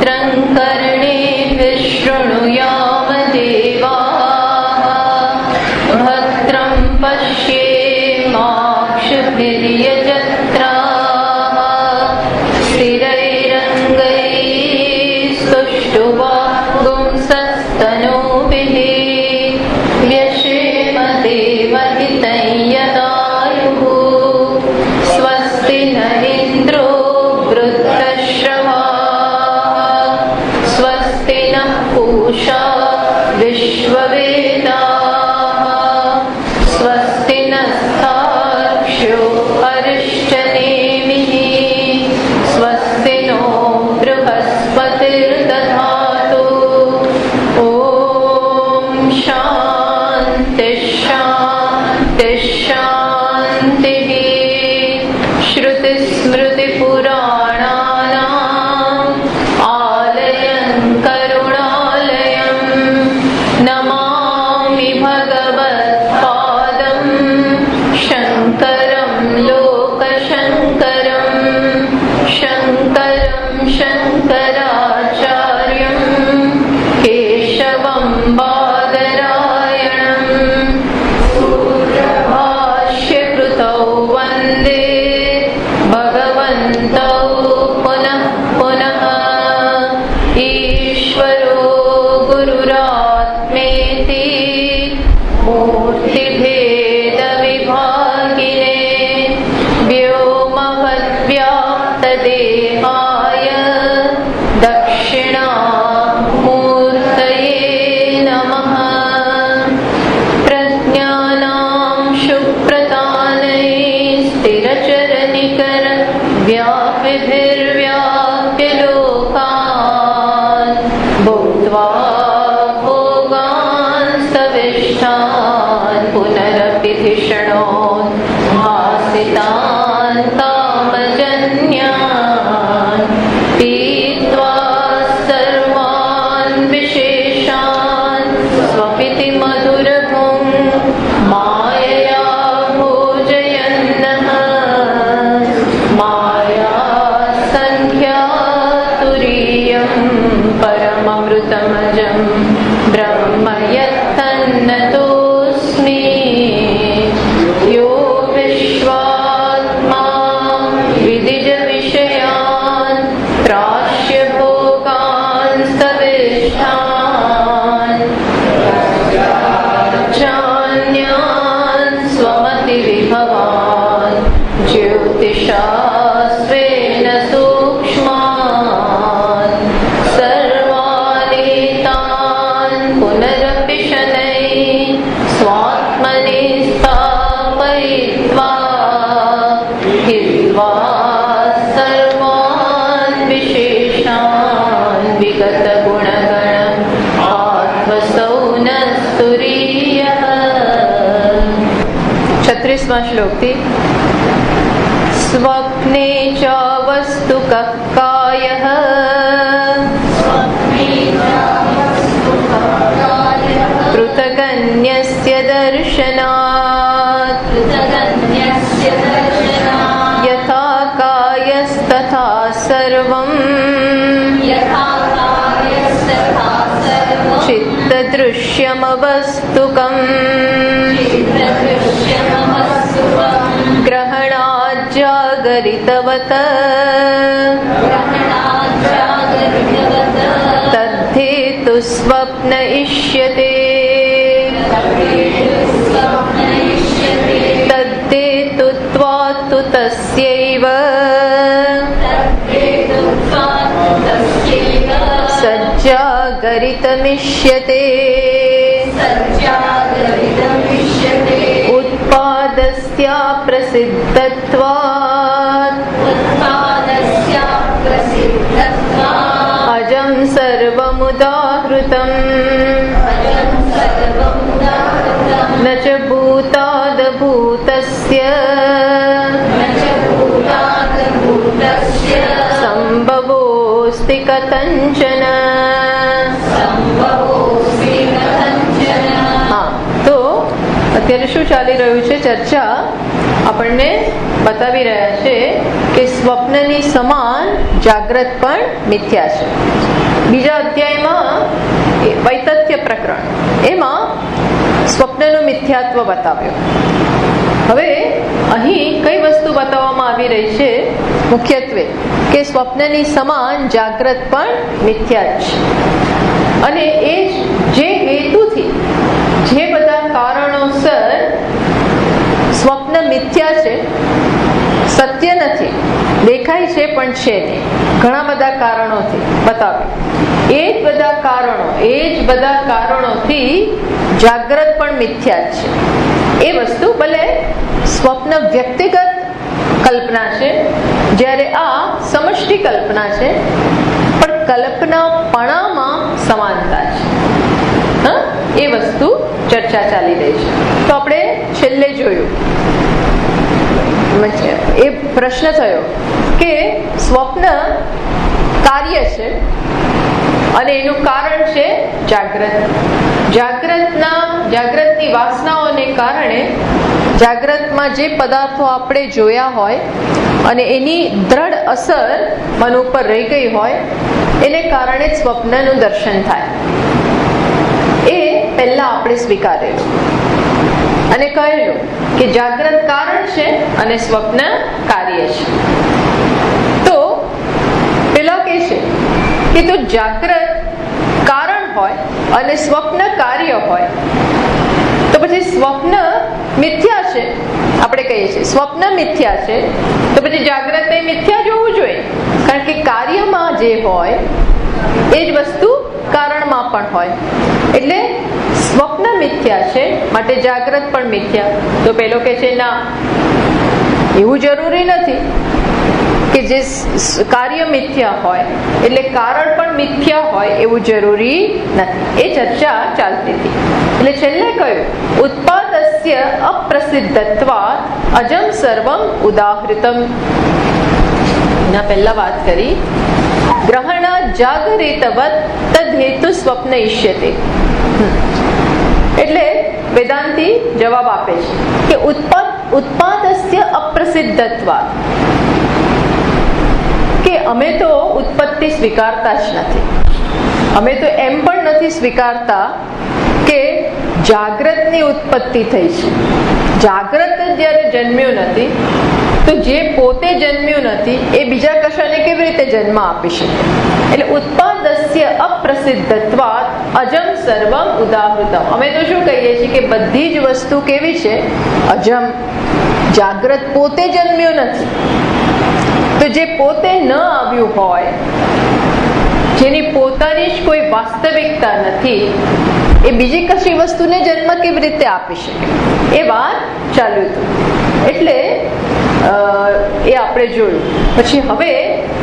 भद्रं कर्णेभिः शृणुयाम देवाः भद्रं पश्येमाक्षभिर्यजत्राः स्थिरैरङ्गैः सुष्ठुवागुंसस्तनूभिः व्यशेम देवहितं यदायुः स्वस्ति न इन्द्रो वृद्धश्रवाः स्वस्ति नः पूषा विश्ववेदाः स्वस्ति नस्तार्क्ष्यो अरिष्टनेमिः स्वस्ति नो बृहस्पतिर्दधातु ॐ शान्ति शान्ति शान्तिः श्रुतिस्मृतिपुराणानाम् आलयं करुणालयं नमामि भगवत्पादं शङ्करं लोकशङ्करं शङ्करं शङ्कराचार्यं केशवं बादरायणं भाष्यकृतौ वन्दे भगवन्तौ पुनः पुनः ईश्वरो गुरुरात्मेति मूर्तिभेदविभागिने व्योमवद्व्याप्तदेहाय दक्षिणामूर्तये नमः प्रज्ञानां शुभ्रतानै स्थिरचरनिकर व्यापिभिर्व्याप्य लोकान् भुक्त्वा भोगान् सविष्टान् पुनरपि धिषणोन् भासितान् कामजन्यान् पीत्वा सर्वान् विशेषान् स्वपिति मधुरभुं मायया भोजयन्नः माया सन्ध्या तुरीयं परममृतमजं ब्रह्म यत्तन्नतोऽस्मि यो विश्वात्मा विदिजविषयान् प्राश्य भोगान् सविष्टान् चान्यान् स्वमतिविभवान् ज्योतिषा स्वेन सूक्ष्मान् सर्वानेतान् पुनरपि शनैः स्वात्मनि स्थापयित्वा हित्वा सर्वान् विशेषान् विगतगुणगणम् आत्मसौ न स्तुरीयः 36वां श्लोक थी स्वप्ने च वस्तुकः कायः पृथगन्यस्य दर्शनात् यथा कायस्तथा सर्वं चित्तदृश्यमवस्तुकम् ग्रहणाज्जागरितवत् तद्धेतु स्वप्न इष्यते तद्धेतुत्वात्तु तस्यैव सज्जागरितमिष्यते उत्पादस्या प्रसिद्धत्वात् अजं सर्वमुदाहृतम् न च भूतादभूतस्य संभवोऽस्ति कथञ्चन। હા, તો અત્યારે શું ચાલી રહ્યું છે ચર્ચા આપણને બતાવી રહ્યા છે કે સ્વપ્નની સમાન જાગ્રત પણ મિથ્યા છે. બીજા અધ્યાયમાં વૈતથ્ય પ્રકરણ, એમાં સ્વપ્નનું મિથ્યાત્વ બતાવ્યું. હવે અહીં કઈ વસ્તુ બતાવવામાં આવી રહી છે? મુખ્યત્વે કે સ્વપ્નની સમાન જાગ્રત પણ મિથ્યા છે. અને એ જે હેતુથી, જે બધા કારણોસર સ્વપ્ન મિથ્યા છે, સત્ય નથી, દેખાય છે પણ છે નહીં, ઘણા બધા કારણોથી બતાવ્યું. એ જ બધા કારણોથી જાગ્રત પણ મિથ્યા છે. એ વસ્તુ ભલે સ્વપ્ન વ્યક્તિગત કલ્પના છે, જ્યારે આ સમષ્ટિ કલ્પના છે, પણ કલ્પનાપણામાં સમાનતા છે. એ વસ્તુ ચર્ચા ચાલી રહી છે. તો આપણે છેલ્લે જોયું, એ પ્રશ્ન થયો કે સ્વપ્ન કાર્ય છે અને એનું કારણ છે જાગ્રતની વાસનાઓને કારણે જાગ્રતમાં જે પદાર્થો આપણે જોયા હોય અને એની દ્રઢ અસર મન ઉપર રહી ગઈ હોય, એને કારણે જ સ્વપ્નનું દર્શન થાય. એ પહેલા આપણે સ્વીકારેલું અને કહેલું કે જાગ્રત કારણ છે અને સ્વપ્ન કાર્ય છે. તો પેલા કે છે કે તો જાગ્રત કારણ હોય અને સ્વપ્ન કાર્ય હોય, તો પછી સ્વપ્ન મિથ્યા છે. આપણે કહીએ છીએ સ્વપ્ન મિથ્યા છે, તો પછી જાગ્રત મિથ્યા જોવું જોઈએ, કારણ કે કાર્યમાં જે હોય એ જ વસ્તુ કારણમાં પણ હોય. એટલે સ્વપ્ન મિથ્યા છે, માટે જાગ્રત પણ મિથ્યા. તો પેલો કે છે ના, એવું જરૂરી નથી કે જે કાર્ય મિથ્યા હોય એટલે કારણ પણ મિથ્યા હોય, એવું જરૂરી નથી. એ ચર્ચા ચાલતી હતી. એટલે છેલ્લે કહ્યું ઉત્પાદસ્ય અપ્રસિદ્ધત્વાત અજમ સર્વમ ઉદાહૃતમ. એના પહેલા વાત કરી ગ્રહણ જાગરિતવત તદ હેતુ સ્વપ્ન ઈષ્યતે. એટલે વેદાંતી જવાબ આપે છે કે ઉત્પાદસ્ય અપ્રસિદ્ધત્વાત, કે અમે તો ઉત્પત્તિ સ્વીકારતા જ નથી. અમે તો એમ પણ નથી સ્વીકારતા કે જાગ્રતની ઉત્પત્તિ થઈ છે. જાગ્રત જ્યારે જન્મ્યું નથી, તો જે પોતે જન્મ્યું નથી એ બીજા કશાને કેવી રીતે જન્મ આપી શકે? એટલે ઉત્પાદસ્ય અપ્રસિદ્ધત્વાત અજમ સર્વમ ઉદાહૃતમ. અમે તો શું કહીએ છીએ કે બધી જ વસ્તુ કેવી છે? અજમ. જાગ્રત પોતે જન્મ્યું નથી, તો જે પોતે ન આવ્યું હોય, જેની પોતાની જ કોઈ વાસ્તવિકતા નથી, એ બીજી કશી વસ્તુને જન્મ કેવી રીતે આપી શકે? એ વાત ચાલુ હતું. એટલે એ આપણે જોયું. પછી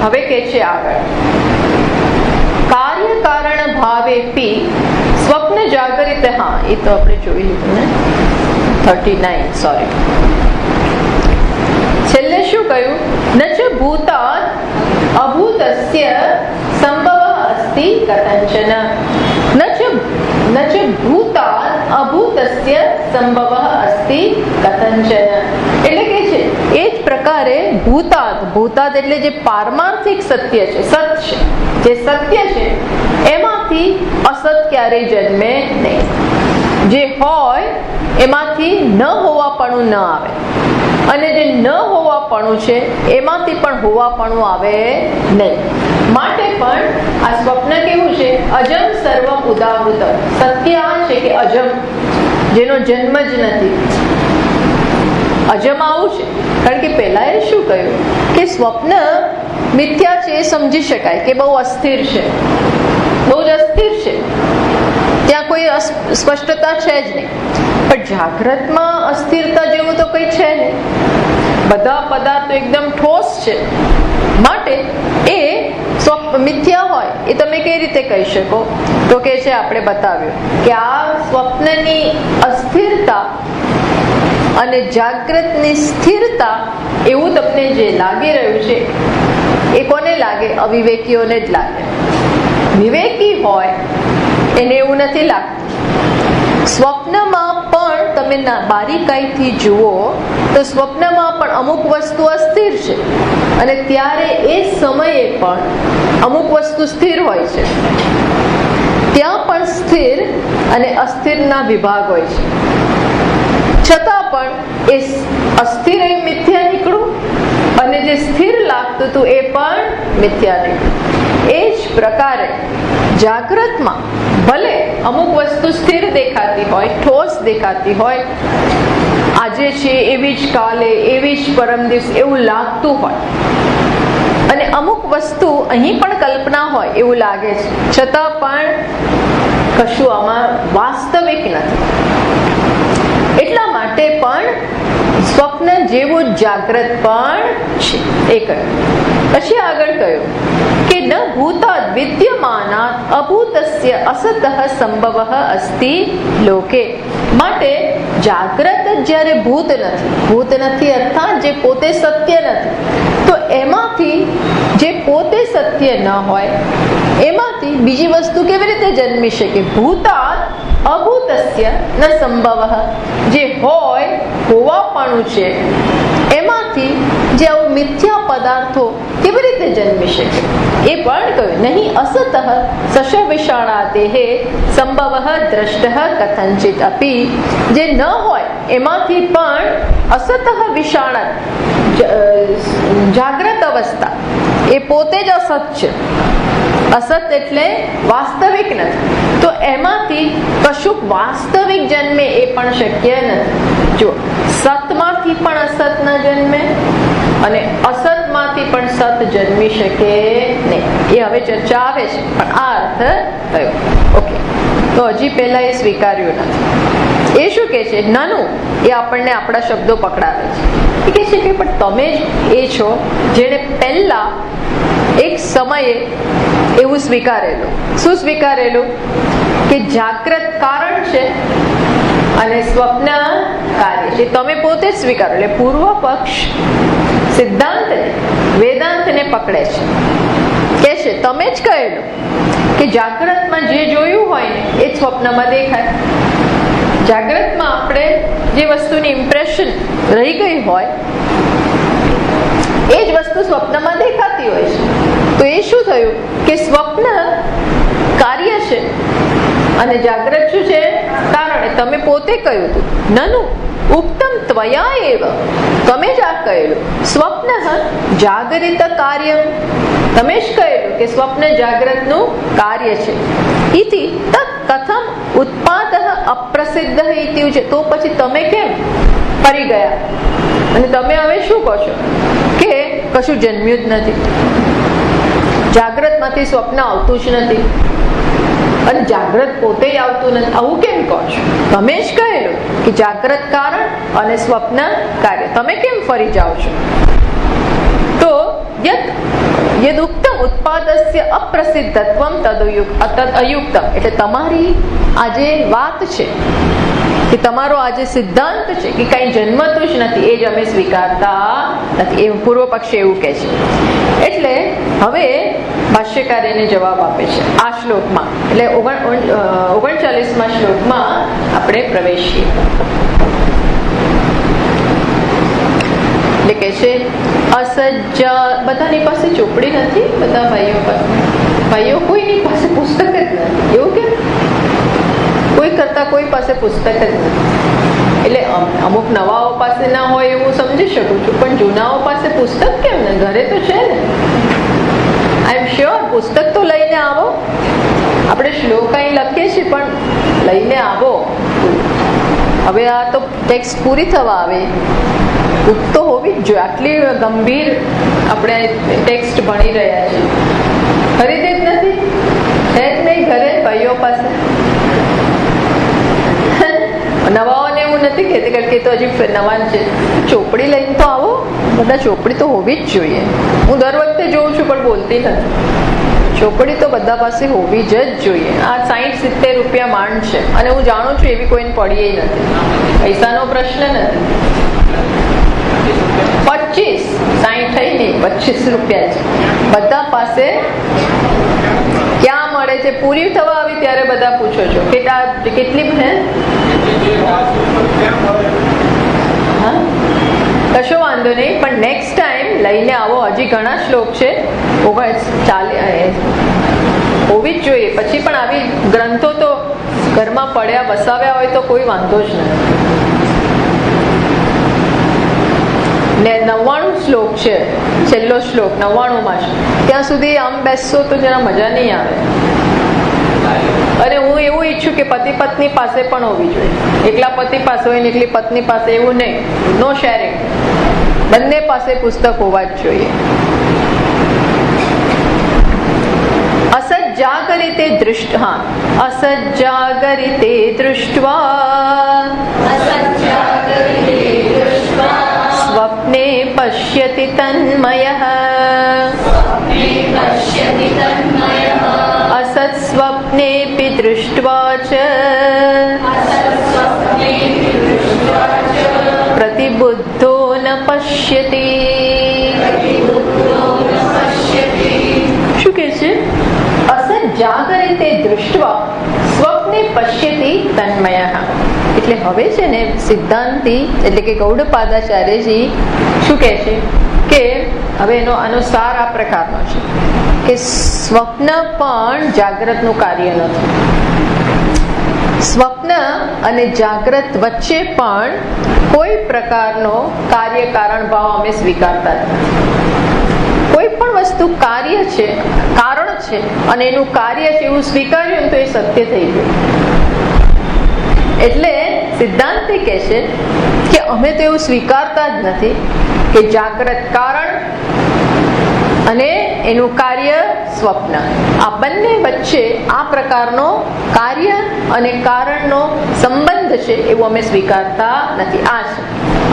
હવે કે છે આગળ કાર્ય કારણ ભાવે પી સ્વપ્ન જાગરિત. હા, એ તો આપણે જોઈ લીધું ને, 39. સોરી, છેલ્લે શું કહ્યું? નચ ભૂતાદ અભૂતસ્ય સંભવ અસ્તિ કથંચન. નચ ભૂતાદ અભૂતસ્ય સંભવ અસ્તિ કથંચન. એટલે કે છે એ જ પ્રકારે ભૂતાદ એટલે જે પારમાર્થિક સત્ય છે, જે સત્ય છે એમાંથી અસત ક્યારેય જન્મે નહીં. જે હોય એમાંથી ન હોવાપણું ન આવે, અને જે ન હોવાપણું છે એમાંથી પણ હોવાપણું આવે નહીં. માટે પણ આ સ્વપ્ન કેવું છે? અજમ સર્વમ ઉદાહૃતમ. સત્ય આ છે કે અજમ, જેનો જન્મ જ નથી. અજમ આવું છે, કારણ કે પહેલા એ શું કહ્યું કે સ્વપ્ન મિથ્યા છે, એ સમજી શકાય કે બહુ અસ્થિર છે, બહુ જ અસ્થિર છે, ત્યાં કોઈ સ્પષ્ટતા છે જ નહીં. પણ જાગ્રતમાં અસ્થિરતા જેવું તો કંઈ છે નહીં. બધા પદાર્થો એકદમ ઠોસ છે, માટે એ મિથ્યા હોય એ તમે કઈ રીતે કહી શકો? તો કે છે આપણે બતાવ્યું કે આ સ્વપ્નની અસ્થિરતા અને જાગ્રતની સ્થિરતા, એવું તમને જે લાગી રહ્યું છે એ કોને લાગે? અવિવેકીઓને જ લાગે. વિવેકી હોય એને એવું નથી લાગતું. સ્વપ્નમાં પણ તમે બારીકાઈથી જુઓ તો સ્વપ્નમાં પણ અમુક વસ્તુ અસ્થિર છે અને ત્યારે એ સમયે પણ અમુક વસ્તુ સ્થિર હોય છે. ત્યાં પણ સ્થિર અને અસ્થિરના વિભાગ હોય છે. છતાં પણ એ અસ્થિર એ મિથ્યા નીકળ્યું અને જે સ્થિર લાગતું હતું એ પણ મિથ્યા નીકળ્યું. એ જ પ્રકારે જાગ્રતમાં ભલે અમુક વસ્તુ સ્થિર દેખાતી હોય, ઠોસ દેખાતી હોય, આજે છે એવી જ કાલે, એવી જ પરમ દિવસ એવું લાગતું હોય, અને અમુક વસ્તુ અહીં પણ કલ્પના હોય એવું લાગે છે, છતાં પણ કશું આમાં વાસ્તવિક નથી. એટલા માટે પણ સ્વપ્ન જેવું જાગ્રત પણ છે એ કહ્યું. પછી આગળ કહ્યું કે ન ભૂતાદ વિદ્યમાનાત અભૂતસ્ય અસતઃ સંભવઃ અસ્તિ લોકે. માટે જાગ્રત જ્યારે ભૂત નથી અર્થાત જે પોતે સત્ય નથી, તો એમાંથી જે પોતે સત્ય ન હોય એમાંથી બીજી વસ્તુ કેવી રીતે જન્મી શકે? ભૂતાદ અભૂતસ્ય ન સંભવઃ, જે હોવાપણું છે એમાંથી જે આવું મિથ્યા પદાર્થો કેવી રીતે જન્મી શકે એ પણ કહ્યું. નહીં અસતઃ સશ વિષાણા દેહે સંભવઃ દ્રષ્ટઃ કથંચિત અપી, જે ન હોય એમાંથી પણ અસતઃ વિષાણા જાગ્રત અવસ્થા એ પોતે જ અસત છે. અસત એટલે વાસ્તવિક નથી, તો એમાંથી કશુંક વાસ્તવિક જન્મે એ પણ શક્ય નથી. જો સતમાંથી પણ અસત ન જન્મે અને અસતમાંથી પણ સત જન્મી શકે નહીં. એ હવે ચર્ચા આવે છે, પણ આ અર્થ થયો. ઓકે, તો હજી પહેલા એ સ્વીકાર્યું નથી. એ શું કે છે? નાનું એ આપણને આપણા શબ્દો પકડાવે છે. એ કહે છે કે પણ તમે જ એ છો જેણે પહેલા એક સમયે એવું સ્વીકારેલું. શું સ્વીકારેલું? કે જાગ્રત કારણ છે અને સ્વપ્ન કાર્ય છે. તમે પોતે જ સ્વીકારો. એટલે પૂર્વ પક્ષ સિદ્ધાંતને, વેદાંતને પકડે છે. કે છે તમે જ કહેલું કે જાગ્રતમાં જે જોયું હોય ને એ સ્વપ્નમાં દેખાય. જાગ્રતમાં આપણે જે વસ્તુની ઇમ્પ્રેશન રહી ગઈ હોય એ જ વસ્તુ સ્વપ્નમાં દેખાતી હોય છે. તો એ શું થયું કે સ્વપ્ન કાર્ય છે અને જાગ્રત શું છે? કારણ. તમે પોતે કહ્યું હતું નનું ઉક્તમ ત્વયા એવ, તમે જ આ કહેલું. સ્વપ્ન જાગરિત કાર્યમ, તમે જ કહેલું કે સ્વપ્ન જાગ્રતનું કાર્ય છે. ઇતિ તત કથમ ઉત્પાદ અપ્રસિદ્ધ ઇતિ છે. તો પછી તમે કેમ ફરી ગયા અને તમે હવે શું કહો છો કે કશું જન્મ્યું જ નથી, જાગ્રતમાંથી સ્વપ્ન આવતું જ નથી અને જાગ્રત પોતે આવતું નથી, આવું કેમ કહો છો? તમે જ કહેલું કે જાગ્રત કારણ અને સ્વપ્ન કાર્ય, તમે કેમ ફરી જાઓ છો? તો યદ ઉક્તમ ઉત્પાદસ્ય અપ્રસિદ્ધત્વમ તદ અયુક્તમ. એટલે તમારી આ જે વાત છે કે તમારો આ જે સિદ્ધાંત છે કે કઈ જન્મતું જ નથી એ જ અમે સ્વીકારતા નથી, એ પૂર્વ પક્ષે એવું કહે છે. એટલે હવે ભાષ્યકાર એને જવાબ આપે છે આ શ્લોકમાં. એટલે 39મા શ્લોકમાં આપણે પ્રવેશીએ. એટલે કે છે અસજ્જ. બધાની પાસે ચોપડી નથી, બધા ભાઈઓ કોઈની પાસે પુસ્તક જ નથી. એવું કેમ? કોઈ કરતા કોઈ પાસે પુસ્તક જ નથી. એટલે અમુક નવાઓ પાસે ના હોય એવું સમજી શકું છું, પણ જૂનાઓ પાસે પુસ્તક કેમ ને? ઘરે તો છે ને. આઈ એમ શ્યોર પુસ્તક તો લઈને આવો. આપણે શ્લોક અહીં લખીએ છીએ પણ લઈને આવો. હવે આ તો ટેક્સ્ટ પૂરી થવા આવે, બુક તો હોવી જ જોઈએ. આટલી ગંભીર આપણે ટેક્સ્ટ ભણી રહ્યા છીએ, ખરીદે જ નથી, છે જ નહીં ઘરે ભાઈઓ પાસે. નવાઓને એવું નથી કહેતી, કારણ કે તો હજી નવા છે. ચોપડી લઈને તો આવો, બધા ચોપડી તો હોવી જ જોઈએ. હું દર વખતે જોઉં છું પણ બોલતી નથી. ચોપડી તો બધા પાસે હોવી જ જોઈએ. આ 60-70 રૂપિયા માંડ છે અને હું જાણું છું એવી કોઈને પડીએ નથી. પૈસાનો પ્રશ્ન નથી. 25, 60 થઈ નહીં, 25 રૂપિયા છે બધા પાસે. ક્યાં મળે છે? પૂરી થવા આવી ત્યારે બધા પૂછો છો કેટલી હે હા, કશો વાંધો નહીં, પણ નેક્સ્ટ ટાઈમ લઈને આવો. હજી ઘણા શ્લોક છે, હોવી જ જોઈએ. પછી પણ આવી ગ્રંથો તો ઘરમાં પડ્યા વસાવ્યા હોય તો કોઈ વાંધો જ નથી. ને 99 શ્લોક છે, છેલ્લો શ્લોક 99માં છે. ત્યાં સુધી આમ બેસશો તો જરા મજા નહીં આવે. અને હું એવું ઈચ્છું કે પતિ પત્ની પાસે પણ હોવી જોઈએ. એકલા પતિ પાસે હોય ને એકલી પત્ની પાસે, એવું નહીં. નો શેરિંગ. બંને પાસે પુસ્તક હોવા જ જોઈએ. असज्जागरिते दृष्ट्वा असज्जागरिते दृष्ट्वा स्वप्ने पश्यति तन्मयः असत्स्वप्नेऽपि दृष्ट्वा च प्रतिबुद्धो न पश्यति. શું કહે છે? असज्जागरिते दृष्ट्वा स्वप्ने पश्यति तन्मयः. એટલે હવે છે ને સિદ્ધાંતી એટલે કે ગૌડપાદાચાર્યજી શું કહે છે કે હવે આનો સાર આ પ્રકારનો છે કે સ્વપ્ન પણ જાગ્રતનું કાર્ય નથી. સ્વપ્ન અને જાગ્રત વચ્ચે પણ કોઈ પ્રકારનો કાર્ય કારણ ભાવ અમે સ્વીકારતા નથી. કોઈ પણ વસ્તુ કાર્ય છે, કારણ છે અને એનું કાર્ય છે એવું સ્વીકાર્યું તો એ સત્ય થઈ ગયું. એટલે સિદ્ધાંતી કહે છે કે અમે તો એવું સ્વીકારતા જ નથી કે જાગ્રત કારણ અને એનું કાર્ય સ્વપ્ન, આ બંને વચ્ચે આ પ્રકારનો કાર્ય અને કારણનો સંબંધ છે એવું અમે સ્વીકારતા નથી. આ છે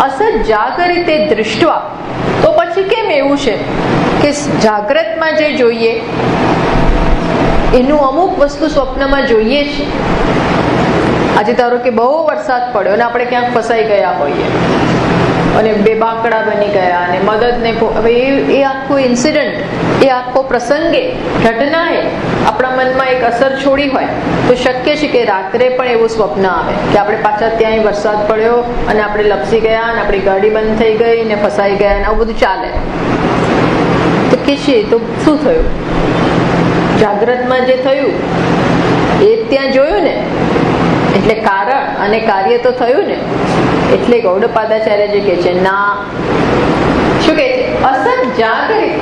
અસજ્જાગરિતે દૃષ્ટવા. તો પછી કેમ એવું છે કે જાગ્રતમાં જે જોઈએ એનું અમુક વસ્તુ સ્વપ્નમાં જોઈએ છે. આજે ધારો કે બહુ વરસાદ પડ્યો અને આપણે ક્યાંક ફસાઈ ગયા હોઈએ અને બેબાકડા બની ગયા અને મદદને હવે એ આખો ઇન્સિડન્ટ, એ આખો પ્રસંગે ઘટનાએ આપણા મનમાં એક અસર છોડી હોય તો શક્ય છે કે રાત્રે પણ એવું સ્વપ્ન આવે કે આપણે પાછા ત્યાંય વરસાદ પડ્યો અને આપણે લપસી ગયા અને આપણી ગાડી બંધ થઈ ગઈ ને ફસાઈ ગયા અને આવું બધું ચાલે. તો કે છે તો શું થયું? જાગ્રતમાં જે થયું એ ત્યાં જોયું ને, એટલે કારણ અને કાર્ય તો થયું ને. એટલે ગૌડપાદાચાર્ય જે કહે છે ના, શું કહે છે? અસત જાગૃત,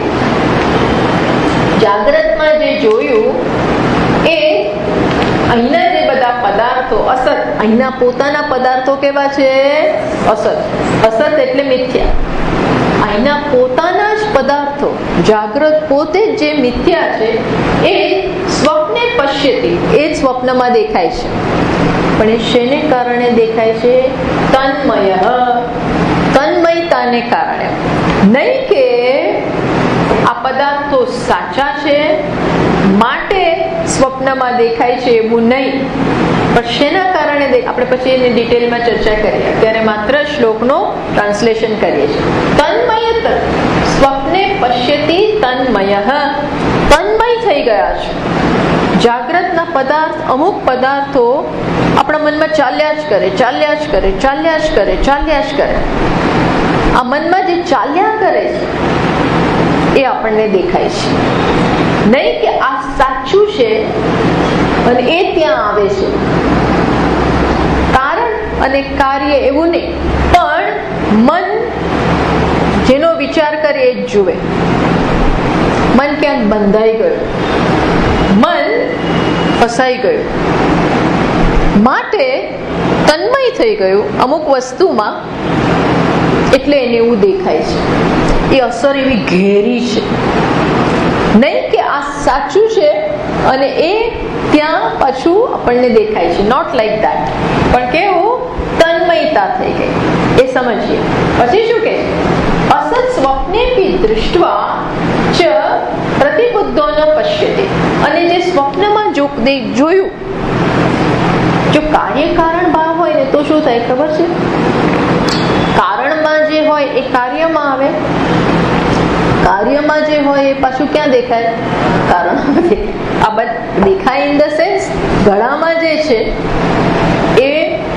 જાગ્રતમાં જે જોયું એ અહીંના જે બધા પદાર્થો અસત, અહીંના પોતાના પદાર્થો કેવા છે? અસત. અસત એટલે મિથ્યા. અહીંના પોતાના જ પદાર્થો, જાગ્રત પોતે જે મિથ્યા છે એ સ્વપ્ને પશ્યતિ, એ જ સ્વપ્નમાં દેખાય છે. પણ એ શેને કારણે દેખાય છે? તન્મય, તન્મયતાને કારણે. નહીં કે આ પદાર્થો સાચા છે માટે સ્વપ્નમાં દેખાય છે એવું નહીં, પણ શેના કારણે આપણે પછી એની ડિટેલમાં ચર્ચા કરીએ. અત્યારે માત્ર શ્લોકનું ટ્રાન્સલેશન કરીએ છીએ. તન્મય, સ્વપ્ને પશ્યતિ તન્મય, તન્મય થઈ ગયા છે. જાગ્રતના પદાર્થ, અમુક પદાર્થો આપણા મનમાં ચાલ્યા જ કરે, ચાલ્યા જ કરે, ચાલ્યા જ કરે, ચાલ્યા જ કરે. આ મનમાં જે ચાલ્યા કરે છે એ આપણને દેખાય છે. નહીં કે આ સાચું છે અને એ ત્યાં આવે છે. કારણ અને કાર્ય એવું નહીં, પણ મન જેનો વિચાર કરે એ જ જુએ. મન ક્યાંક બંધાઈ ગયું, મન ફસાઈ ગયું, માટે તન્મય થઈ ગયું અમુક વસ્તુમાં, એટલે એને એવું દેખાય છે. એ અસર એવી ઘેરી છે. નહીં કે આ સાચું છે અને એ ત્યાં પાછું આપણને દેખાય છે. Not like that. પણ કેવું? તન્મયતા થઈ ગઈ. એ સમજીએ. પછી શું કહે? અસત સ્વપ્નેપી દૃષ્ટવા ચ પ્રતિબુદ્ધો ન પશ્યતિ. અને જે સ્વપ્નમાં જોયું, જો કાર્ય કારણ ભાવ હોય ને તો શું થાય ખબર છે? કારણમાં જે હોય એ કાર્યમાં આવે, કાર્યમાં જે હોય એ પાછું ક્યાં દેખાય? કારણમાં. આ દેખાય ઇન ધ સેન્સ ગળામાં જે છે એ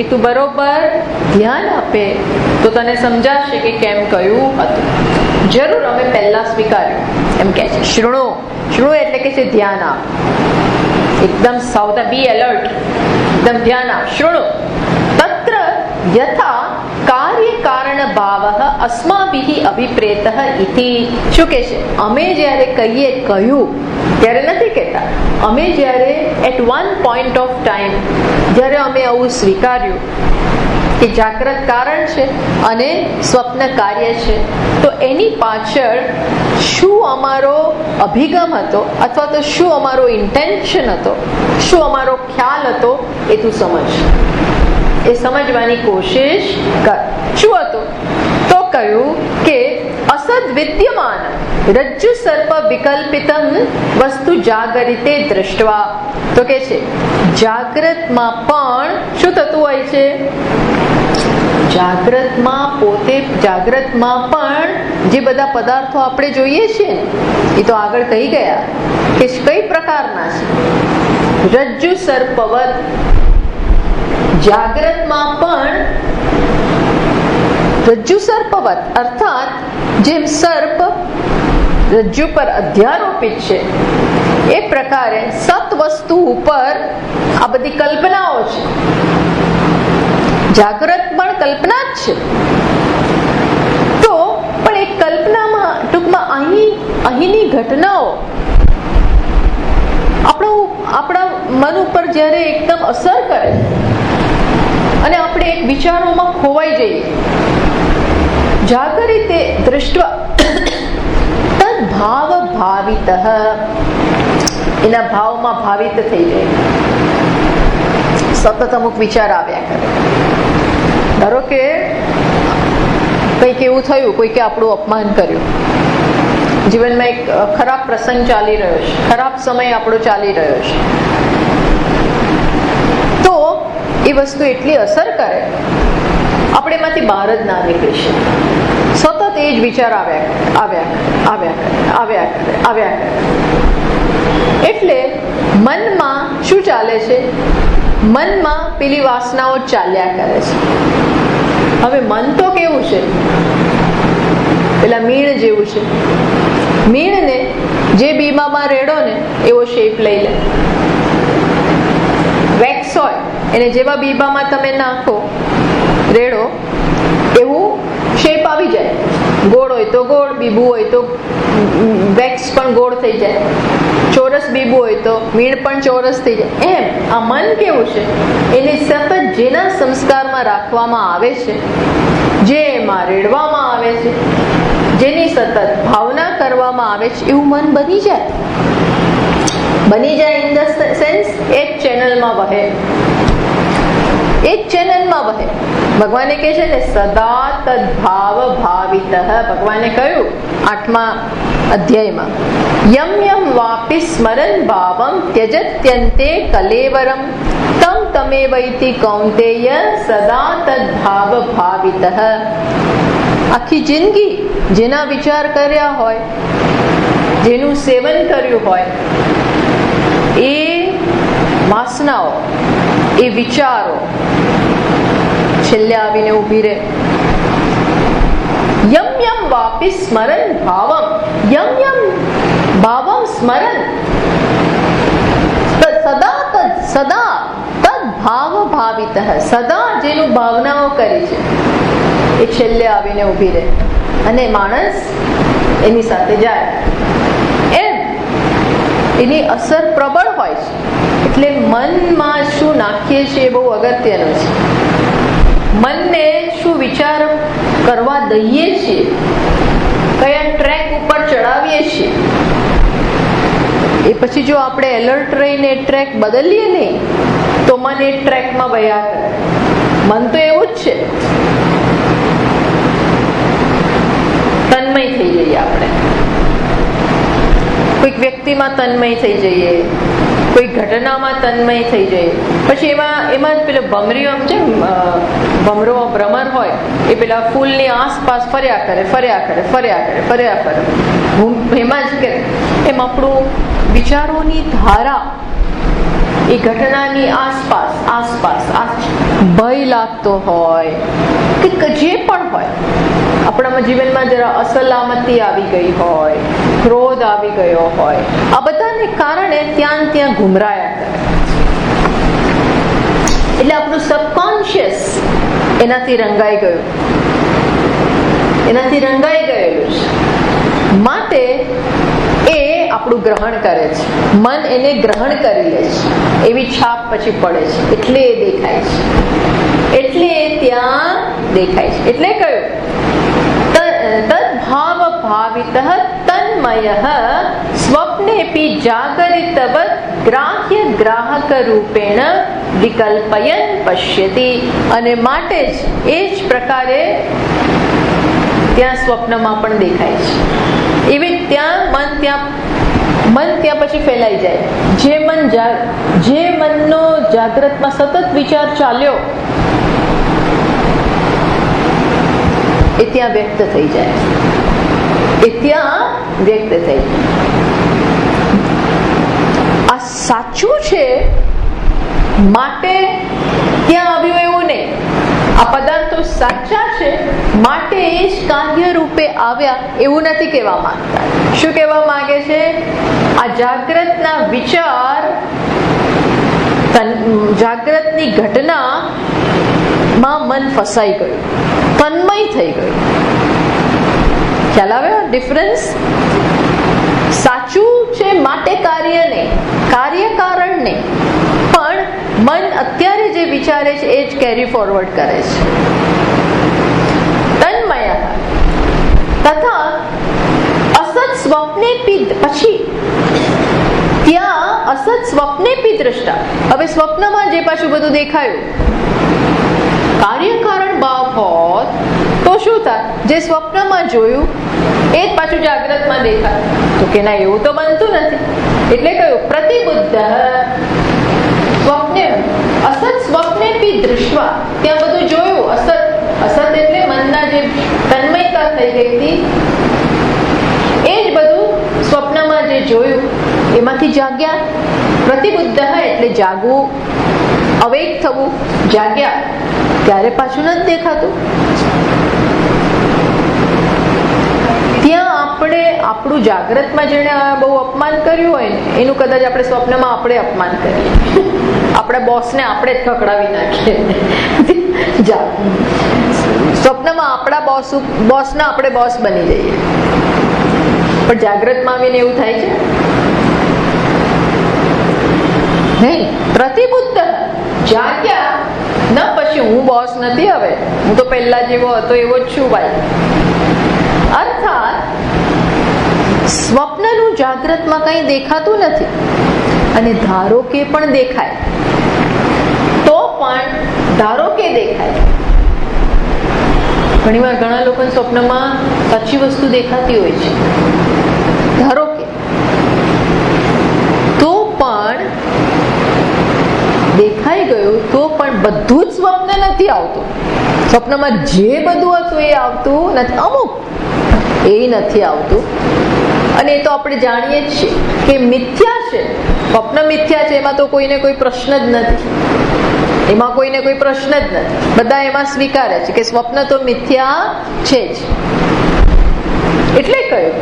એ તું બરોબર ધ્યાન આપે તો તને સમજાશે કે કેમ કયું હતું. જરૂર અમે પહેલા સ્વીકાર્યું એમ કે છે. શૃણો, શૃણો એટલે કે છે ધ્યાન આપ, એકદમ સાવધાન, બી એલર્ટ, એકદમ ધ્યાન આપ. શૃણો તત્ર યથા કાર્ય કારણ ભાવ અસ્માભિઃ અભિપ્રેત ઇતિ. શું કે છે? અમે જ્યારે કહીએ કહ્યું ત્યારે નથી કહેતા, અમે જ્યારે at one point of time જ્યારે અમે આવું સ્વીકાર્યું કે જાગ્રત કારણ છે અને સ્વપ્ન કાર્ય છે, તો એની પાછળ શું અમારો અભિગમ હતો અથવા તો શું અમારો ઇન્ટેન્શન હતો, શું અમારો ખ્યાલ હતો, એ તું સમજ, એ સમજવાની કોશિશ કર. શું હતું? તો કહ્યું કે અસદ વિદ્યમાન રજ્જુ સર્પ વિકલ્પિતમ વસ્તુ જાગરિતે દ્રષ્ટવા. તો કે છે જાગ્રતમાં પણ શું થતું હોય છે? જાગ્રતમાં પોતે, જાગ્રતમાં પણ જે બધા પદાર્થો આપણે જોઈએ છીએ ને, એ તો આગળ કહી ગયા કે કઈ પ્રકારના છે. રજ્જુ સર્પવત, જાગ્રતમાં પણ રજ્જુ સર્પવત અર્થાત જેમ સર્પ રજ્જુ પર અધ્યારોપિત છે એ પ્રકારે સત વસ્તુ ઉપર આ બધી કલ્પનાઓ છે. જાગ્રત પણ કલ્પના જ છે. તો પણ એ કલ્પનામાં ટૂંકમાં અહીંની ઘટનાઓ આપણા મન ઉપર જ્યારે એકદમ અસર કરે અને આપણે એક વિચારોમાં ખોવાઈ જઈએ, જાગરિતે દૃષ્ટવા તદ ભાવ ભાવિત, એના ભાવમાં ભાવિત થઈ જાય, સતત અમુક વિચાર આવ્યા કરે. ધારો કે કંઈક એવું થયું, કોઈકે આપણું અપમાન કર્યું, જીવનમાં એક ખરાબ પ્રસંગ ચાલી રહ્યો છે, ખરાબ સમય આપણો ચાલી રહ્યો છે, તો એ વસ્તુ એટલી અસર કરે આપણે એમાંથી બહાર જ ના નીકળી શકીએ. સતત એ જ વિચાર આવ્યા કરે. એટલે મનમાં શું ચાલે છે? મનમાં પેલી વાસનાઓ ચાલ્યા કરે છે. હવે મન તો કેવું છે? પેલા મીણ જેવું છે. મીણને જે બીબામાં રેડો ને એવો શેપ લઈ લે. વેક્સ હોય એને જેવા બીબામાં તમે નાખો, રેડો, એવું શેપ આવી જાય. ગોળ હોય તો ગોળ, બીબું હોય તો વેક્સ પણ ગોળ થઈ જાય, ચોરસ બીબું હોય તો મીણ પણ ચોરસ થઈ જાય. એમ આ મન કેવું છે? એને સતત જેના સંસ્કારમાં રાખવામાં આવે છે, જે એમાં રેડવામાં આવે છે, જેની સતત ભાવના કરવામાં આવે છે, એવું મન બની જાય. બની જાય ઇન ધ સેન્સ એક ચેનલમાં વહે, એક ચેનલમાં વહે. ભગવાને કહે છે ને સદા તદ્ભાવ ભાવિત. ભગવાને કહ્યું 8મા અધ્યાયમાં, યમ યમ વાપી સ્મરન ભાવમ ત્યજત્યંતે કલેવરમ તમ તમેવૈતિ કૌંતેય સદા તદ્ભાવ ભાવિત. આખી જિંદગી જેના વિચાર કર્યા હોય, જેનું સેવન કર્યું હોય, એ વાસનાઓ, એ વિચારો છેલ્લે આવીને ઊભી રહે. યમ યમ વાપી સ્મરન ભાવમ, યમ યમ ભાવમ સ્મરન સદા તદ ભાવ ભાવિત. સદા જેનું ભાવનાઓ કરી છે એ છેલ્લે આવીને ઊભી રહે અને માણસ એની સાથે જાય. એમ એની અસર પ્રબળ હોય છે. એટલે મનમાં શું નાખીએ છીએ એ બહુ અગત્યનું છે. મનને શું વિચાર કરવા દઈએ છીએ, કયા ટ્રેક ઉપર ચડાવીએ છીએ, એ પછી જો આપણે એલર્ટ રહીને ટ્રેક બદલીએ નહીં તો મન એ ટ્રેકમાં વયા કરે. મન તો એવું જ છે. તન્મય થઈ જઈએ આપણે, કોઈક વ્યક્તિમાં તન્મય થઈ જઈએ, કોઈ ઘટનામાં તન્મય થઈ જઈએ, પછી એમાં પેલો ભમરીઓ આમ છે, ભ્રમર હોય એ પેલા ફૂલની આસપાસ ફર્યા કરે. એમાં જ કે એમ આપણું વિચારોની ધારા એ ઘટનાની આસપાસ ભય લાગતો હોય કે જે પણ હોય, આપણામાં જીવનમાં જરા અસલામતી આવી ગઈ હોય, ક્રોધ આવી ગયો હોય, આ બધાને કારણે ત્યાં ઘુમરાયા કરે. એટલે આપણું સબકોન્શિયસ એનાથી રંગાઈ ગયેલું છે. માટે એ આપણું ગ્રહણ કરે છે, મન એને ગ્રહણ કરી લે છે, એવી છાપ પછી પડે છે, એટલે એ દેખાય છે, એટલે એ ત્યાં દેખાય છે. એટલે કયું તદ્ભાવ ભાવિતઃ તન્મયઃ સ્વપ્નેપી જાગરિતવત ગ્રાહ્ય ગ્રાહક રૂપેણ વિકલ્પયન પશ્યતિ. અને માટે જ એ જ પ્રકારે ત્યાં સ્વપ્નમાં પણ દેખાય છે. એવી મન ત્યાં પછી ફેલાઈ જાય. જે મનનો જાગ્રતમાં સતત વિચાર ચાલ્યો એ ત્યાં વ્યક્ત થઈ જાય. આ સાચું છે માટે ત્યાં આવ્યું એવું નહીં. આ પદાર્થો સાચા છે માટે એ જ કાર્ય રૂપે આવ્યા એવું નથી કહેવા માંગતા. શું કહેવા માંગે છે? આ જાગ્રતના વિચાર, જાગ્રતની ઘટનામાં મન ફસાઈ ગયું, તન્મય થઈ ગયું. ખ્યાલ આવ્યો ડિફરન્સ? સાચું છે માટે કાર્ય નહીં, કાર્ય કારણ નહીં, પણ મન અત્યારે જે વિચારે છે એ જ કેરી ફોરવર્ડ કરે છે. તન્મય તથા અસત સ્વપ્નેપી, પછી ત્યાં અસત સ્વપ્નેપી દ્રષ્ટા. હવે સ્વપ્નમાં જે પાછું બધું દેખાયું, કાર્યકારણ ભાવ હોત તો શું થાય? જે સ્વપ્નમાં જોયું એ જ પાછું જાગ્રતમાં દેખાય તો કે ના, એવું તો બનતું નથી. એટલે કયું? પ્રતિબુદ્ધ સ્વપ્ને અસત સ્વપ્નેપી દૃષ્ટવા. ત્યાં બધું જોયું, અસત એટલે મનના જે તન્મયતા થઈ ગઈ હતી એ જ બધું સ્વપ્નમાં જે જોયું એમાંથી જાગ્યા. પ્રતિબુદ્ધ એટલે જાગવું, અવેક થવું, જાગ્યા. ત્યારે પાછું નથી દેખાતું. ત્યાં આપણે આપણું જાગ્રતમાં જેને બહુ અપમાન કર્યું હોય ને એનું કદાચ આપણે સ્વપ્નમાં આપણે અપમાન કરીએ. આપણા બોસને આપણે જ ખકડાવી નાખીએ. સ્વપ્નમાં આપણા બોસના આપણે બોસ બની જઈએ. પણ જાગ્રતમાં આવીને એવું થાય છે નહીં. પ્રતિબુદ્ધ જાગ્યા ન, પછી હું બોસ નથી, હવે હું તો પહેલા જેવો હતો એવો જ છું ભાઈ. અર્થાત સ્વપ્નનું જાગ્રતમાં કંઈ દેખાતું નથી, અને ધારો કે પણ દેખાય તો પણ ધારો કે દેખાય. ઘણીવાર ઘણા લોકોને સ્વપ્નમાં સાચી વસ્તુ દેખાતી હોય છે, ધારો કે, તો પણ દેખાઈ ગયું તો પણ બધું જ સ્વપ્ન નથી આવતું. સ્વપ્નમાં જે બધું હતું એ આવતું નથી, અમુક એ નથી આવતું. અને એ તો આપણે જાણીએ જ છીએ કે મિથ્યા છે, સ્વપ્ન મિથ્યા છે. એમાં તો કોઈને કોઈ પ્રશ્ન જ નથી, એમાં કોઈને કોઈ પ્રશ્ન જ નથી. બધા એમાં સ્વીકારે છે કે સ્વપ્ન તો મિથ્યા છે જ. એટલે કયું?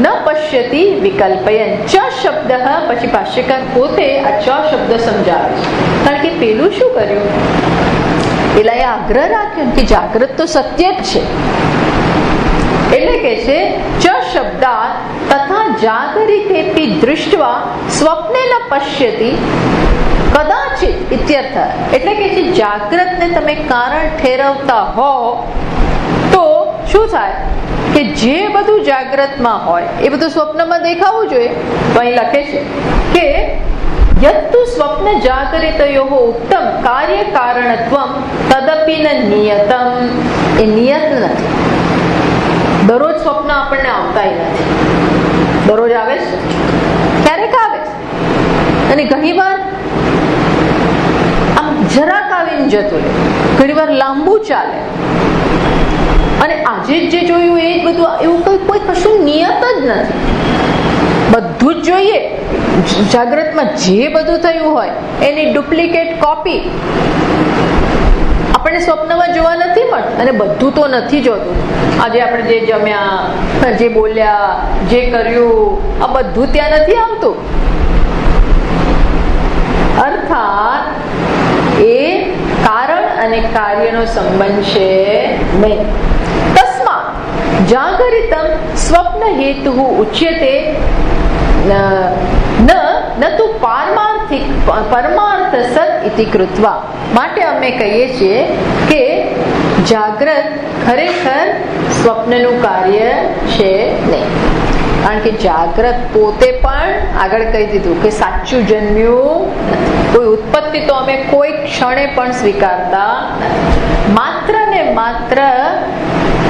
ન પશ્યતિ વિકલ્પયન. ચ શબ્દ, પછી ભાષ્યકાર પોતે આ ચ શબ્દ સમજાવે છે. કારણ કે પેલું શું કર્યું? પેલા એ આગ્રહ રાખ્યો કે જાગ્રત તો સત્ય જ છે. એટલે કે છે ચ શબ્દાત તથા જાગરિતેપી દૃષ્ટવા સ્વપ્ને ન પશ્યતિ કદાચિત ઇત્યર્થ. એટલે કે છે જાગ્રતને તમે કારણ ઠેરવતા હો તો શું થાય કે જે બધું જાગ્રતમાં હોય એ બધું સ્વપ્નમાં દેખાવું જોઈએ. તો અહીં લખે છે કે યત્તુ સ્વપ્ન જાગરિતયોઃ ઉક્તમ કાર્ય કારણત્વમ તદપિ ન નિયતમ. એ નિયત નથી. દરરોજ સ્વપ્ન આપણને આવતા નથી. દરરોજ આવે છે, ક્યારેક આવે છે, અને ઘણી વાર આમ જરાક આવીને જતું રહે, ઘણી વાર લાંબુ ચાલે. અને આજે જે જોયું એ જ બધું, એવું કોઈ કશું નિયત જ નથી. બધું જ જોઈએ. જાગ્રતમાં જે બધું થયું હોય એની ડુપ્લિકેટ કોપી આપણને સ્વપ્નમાં જોવા નથી મળતું, અને બધું તો નથી જોતું. આજે આપણે જે જમ્યા, જે બોલ્યા, જે કર્યું, આ બધું ત્યાં નથી આવતું. અર્થાત એ કારણ અને કાર્યનો સંબંધ છે નહીં. તસ્માત જાગરિતમ સ્વપ્ન હેતુ ઉચ્યતે ન તો પારમાર્થિક પરમાર્થ સત ઇતિ કૃત્વા. માટે અમે કહીએ છીએ કે જાગ્રત ખરેખર સ્વપ્નનું કાર્ય છે નહીં. કારણ કે જાગ્રત પોતે પણ આગળ કહી દીધું કે સાચું જન્મ્યું નથી. કોઈ ઉત્પત્તિ તો અમે કોઈ ક્ષણે પણ સ્વીકારતા નથી. માત્ર ને માત્ર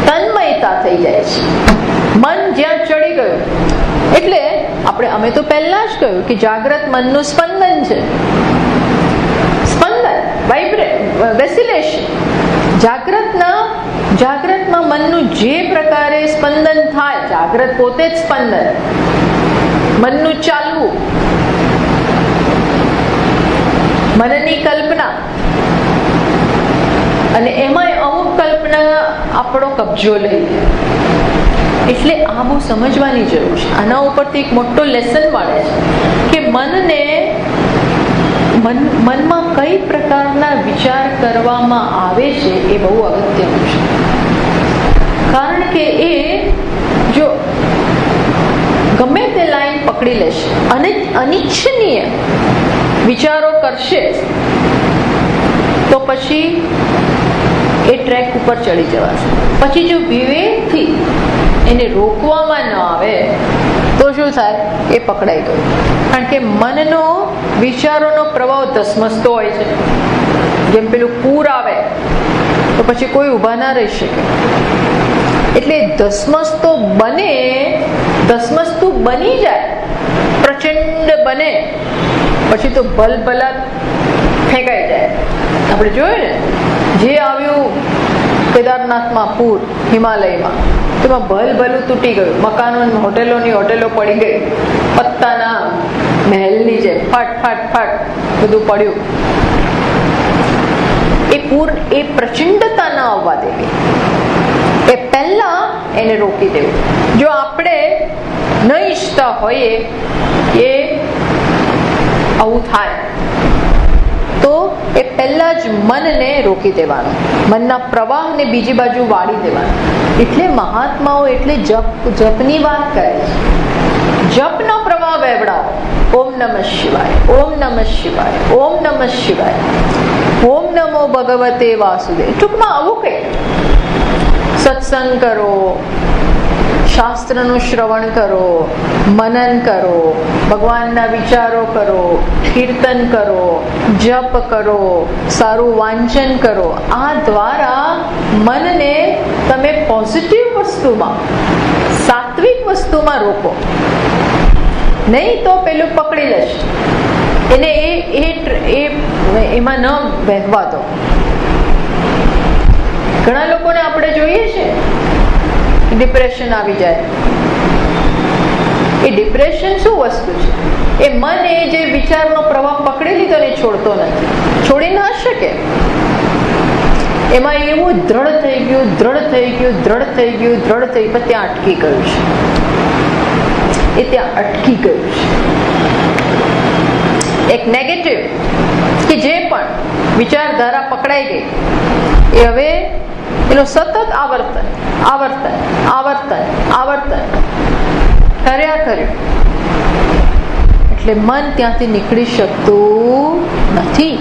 તન્મયતા થઈ જાય છે. મન જ્યાં ચડી ગયું, એટલે અમે તો પહેલા જ કહ્યું કે જાગ્રત મનનું સ્પંદન છે. સ્પંદન, વેસિલેશન. જાગ્રતમાં મનનું જે પ્રકારે સ્પંદન થાય, જાગ્રત પોતે જ સ્પંદન, મનનું ચાલવું, મનની કલ્પના, અને એમાં અમુક કલ્પના આપણો કબજો લઈ લે. એટલે આ બહુ સમજવાની જરૂર છે. આના ઉપરથી એક મોટો લેસન મળે છે કે મનમાં કઈ પ્રકારના વિચાર કરવામાં આવે છે એ બહુ અગત્યનું છે. કારણ કે એ જો ગમે તે લાઈન પકડી લેશે અને અનિચ્છનીય વિચારો કરશે, તો પછી એ ટ્રેક ઉપર ચડી જવાશે. પછી જો વિવેકથી એને રોકવામાં ન આવે તો શું થાય? એ પકડાઈ ગયું. કારણ કે મનનો વિચારોનો પ્રભાવ ધસમસતો હોય છે. જેમ પેલું પૂર આવે તો પછી કોઈ ઊભા ના રહી શકે. એટલે ધસમસતું બની જાય, પ્રચંડ બને, પછી તો ભલભલા ફેંકાઈ જાય. આપણે જોયું ને, જે આવ્યું કેદારનાથમાં પૂર, હિમાલયમાં, તેમાં ભલભલું તૂટી ગયું. મકાનો, હોટેલો પડી ગઈ, પત્તાના મહેલની જેમ ફાટ ફાટ ફાટ બધું પડ્યું. એ પૂર, એ પ્રચંડતા ન આવવા દેવી, એ પહેલા એને રોકી દેવું. જો આપણે ન ઈચ્છતા હોઈએ એ આવું થાય, તો એ પહેલા જ મનને રોકી દેવાનું, મનના પ્રવાહને બીજી બાજુ વાળી દેવાનું. એટલે મહાત્માઓ એટલે જપની વાત કરે છે. જપનો પ્રવાહ વેવડાવો. ઓમ નમઃ શિવાય, ઓમ નમઃ શિવાય, ઓમ નમઃ શિવાય, ઓમ નમો ભગવતે વાસુદેવ. ટૂંકમાં આવું કઈ સત્સંગ કરો, શાસ્ત્રનું શ્રવણ કરો, મનન કરો, ભગવાનના વિચારો કરો, કીર્તન કરો, જપ કરો, સારું વાંચન કરો. આ દ્વારા મનને તમે પોઝિટિવ વસ્તુમાં, સાત્વિક વસ્તુમાં રોકો. નહીં તો પેલું પકડી લેશે, એને એમાં ન વહેવા દો. ઘણા લોકોને આપણે જોઈએ છે ડિપ્રેશન આવી જાય. એ ડિપ્રેશન શું વસ્તુ છે? એ મન એ જે વિચારનો પ્રવાહ પકડી લીધો ને છોડતો નથી, છોડી ના શકે. એમાં એવું દ્રઢ થઈ ગયું, પણ ત્યાં અટકી ગયું છે. એ ત્યાં અટકી ગયું છે. એક નેગેટિવ કે જે પણ વિચારધારા પકડાઈ ગઈ, એ હવે એનું સતત આવર્તન કર્યા કર્યું. એટલે મન ત્યાંથી નીકળી શકતું નથી.